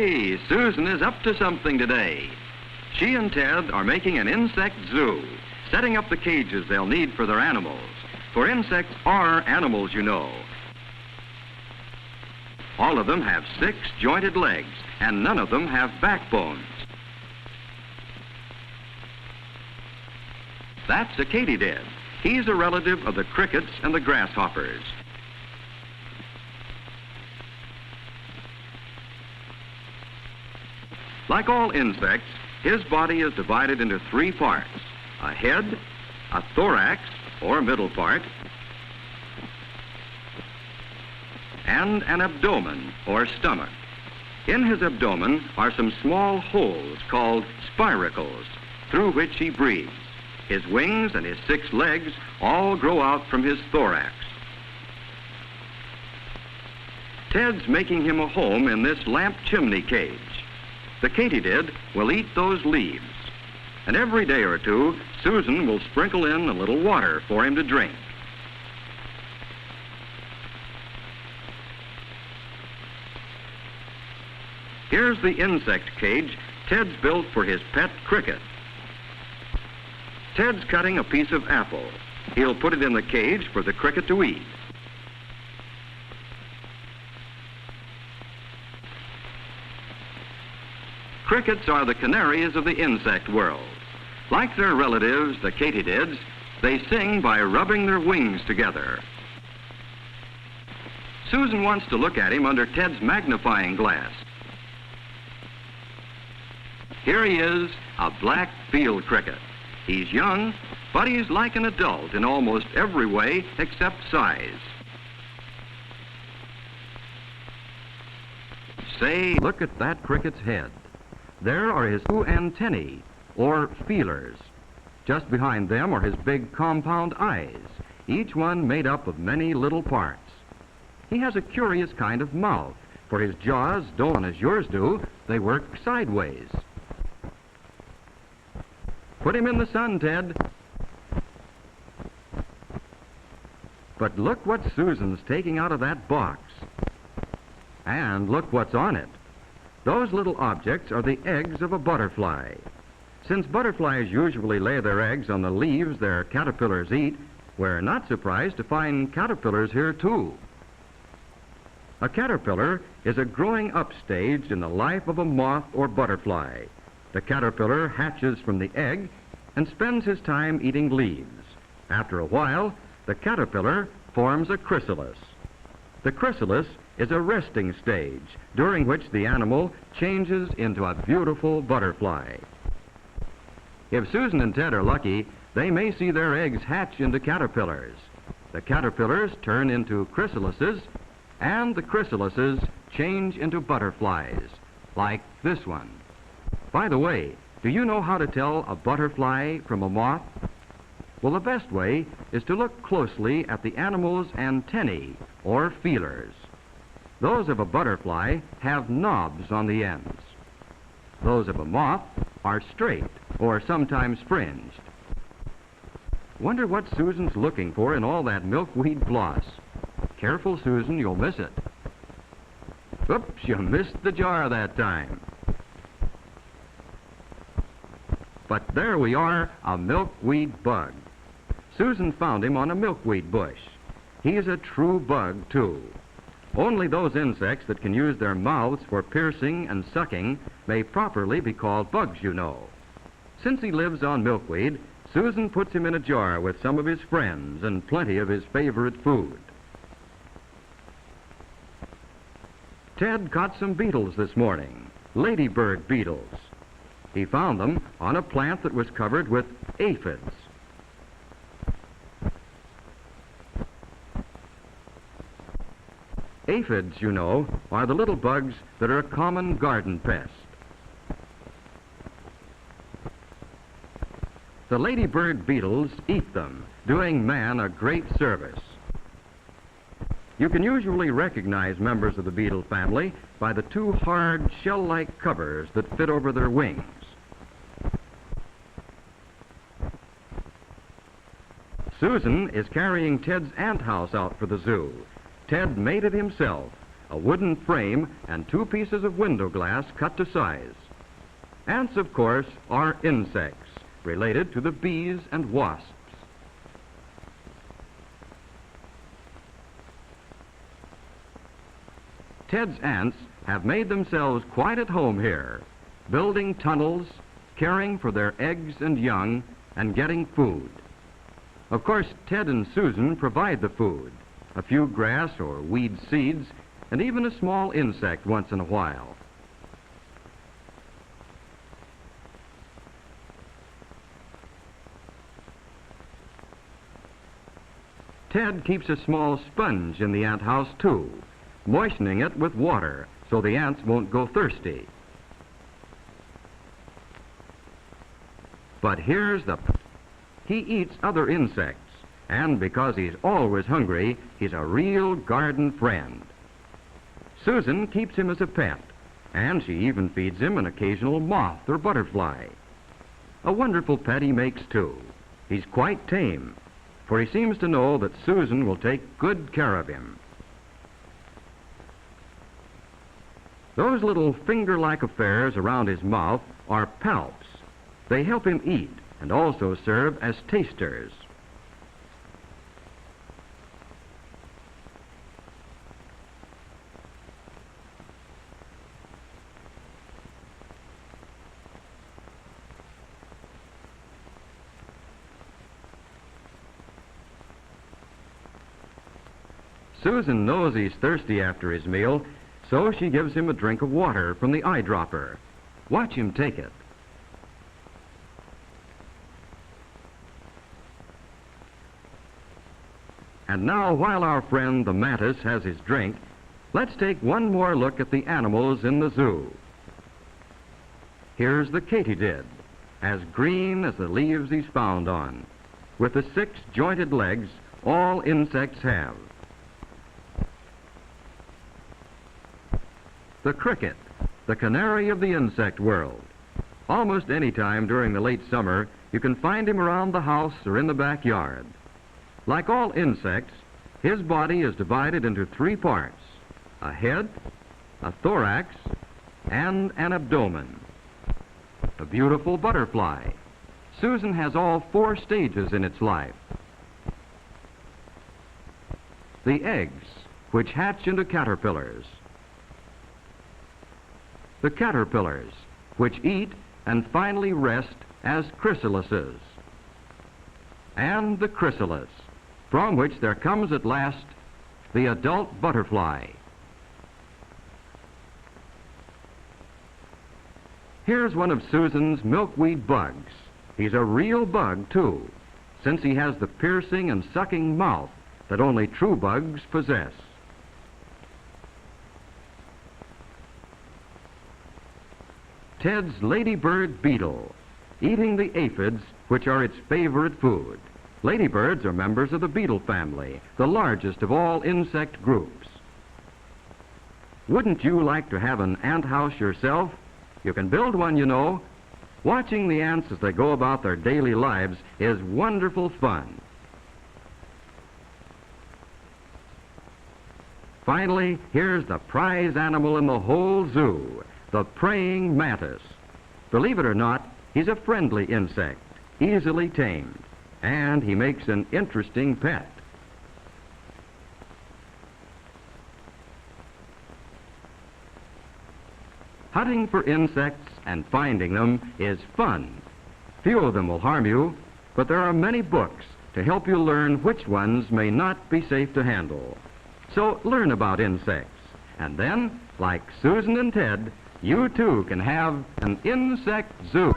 Say, Susan is up to something today. She and Ted are making an insect zoo, setting up the cages they'll need for their animals. For insects are animals, you know. All of them have 6 jointed legs, and none of them have backbones. That's a katydid. He's a relative of the crickets and the grasshoppers. Like all insects, his body is divided into 3 parts: a head, a thorax, or middle part, and an abdomen, or stomach. In his abdomen are some small holes called spiracles, through which he breathes. His wings and his 6 legs all grow out from his thorax. Ted's making him a home in this lamp chimney cage. The katydid will eat those leaves, and every day or two, Susan will sprinkle in a little water for him to drink. Here's the insect cage Ted's built for his pet cricket. Ted's cutting a piece of apple. He'll put it in the cage for the cricket to eat. Crickets are the canaries of the insect world. Like their relatives, the katydids, they sing by rubbing their wings together. Susan wants to look at him under Ted's magnifying glass. Here he is, a black field cricket. He's young, but he's like an adult in almost every way except size. Say, look at that cricket's head. There are his 2 antennae, or feelers. Just behind them are his big compound eyes, each one made up of many little parts. He has a curious kind of mouth, for his jaws don't, as yours do, they work sideways. Put him in the sun, Ted. But look what Susan's taking out of that box. And look what's on it. Those little objects are the eggs of a butterfly. Since butterflies usually lay their eggs on the leaves their caterpillars eat, we're not surprised to find caterpillars here too. A caterpillar is a growing up stage in the life of a moth or butterfly. The caterpillar hatches from the egg and spends his time eating leaves. After a while, the caterpillar forms a chrysalis. The chrysalis is a resting stage during which the animal changes into a beautiful butterfly. If Susan and Ted are lucky, they may see their eggs hatch into caterpillars. The caterpillars turn into chrysalises, and the chrysalises change into butterflies, like this one. By the way, do you know how to tell a butterfly from a moth? Well, the best way is to look closely at the animal's antennae, or feelers. Those of a butterfly have knobs on the ends. Those of a moth are straight, or sometimes fringed. Wonder what Susan's looking for in all that milkweed gloss. Careful, Susan, you'll miss it. Oops, you missed the jar that time. But there we are, a milkweed bug. Susan found him on a milkweed bush. He is a true bug, too. Only those insects that can use their mouths for piercing and sucking may properly be called bugs, you know. Since he lives on milkweed, Susan puts him in a jar with some of his friends and plenty of his favorite food. Ted caught some beetles this morning, ladybird beetles. He found them on a plant that was covered with aphids. Aphids, you know, are the little bugs that are a common garden pest. The ladybird beetles eat them, doing man a great service. You can usually recognize members of the beetle family by the 2 hard, shell-like covers that fit over their wings. Susan is carrying Ted's ant house out for the zoo. Ted made it himself, a wooden frame, and 2 pieces of window glass cut to size. Ants, of course, are insects related to the bees and wasps. Ted's ants have made themselves quite at home here, building tunnels, caring for their eggs and young, and getting food. Of course, Ted and Susan provide the food, a few grass or weed seeds, and even a small insect once in a while. Ted keeps a small sponge in the ant house too, moistening it with water so the ants won't go thirsty. But he eats other insects, and because he's always hungry, he's a real garden friend. Susan keeps him as a pet, and she even feeds him an occasional moth or butterfly. A wonderful pet he makes too. He's quite tame, for he seems to know that Susan will take good care of him. Those little finger-like affairs around his mouth are palps. They help him eat and also serve as tasters. Susan knows he's thirsty after his meal, so she gives him a drink of water from the eyedropper. Watch him take it. And now, while our friend the mantis has his drink, let's take one more look at the animals in the zoo. Here's the katydid, as green as the leaves he's found on, with the 6 jointed legs all insects have. The cricket, the canary of the insect world. Almost any time during the late summer, you can find him around the house or in the backyard. Like all insects, his body is divided into 3 parts: a head, a thorax, and an abdomen. A beautiful butterfly. Susan has all 4 stages in its life. The eggs, which hatch into caterpillars. The caterpillars, which eat and finally rest as chrysalises. And the chrysalis, from which there comes at last the adult butterfly. Here's one of Susan's milkweed bugs. He's a real bug, too, since he has the piercing and sucking mouth that only true bugs possess. Ted's ladybird beetle, eating the aphids, which are its favorite food. Ladybirds are members of the beetle family, the largest of all insect groups. Wouldn't you like to have an ant house yourself? You can build one, you know. Watching the ants as they go about their daily lives is wonderful fun. Finally, here's the prize animal in the whole zoo, the praying mantis. Believe it or not, he's a friendly insect, easily tamed, and he makes an interesting pet. Hunting for insects and finding them is fun. Few of them will harm you, but there are many books to help you learn which ones may not be safe to handle. So learn about insects, and then, like Susan and Ted, you too can have an insect zoo.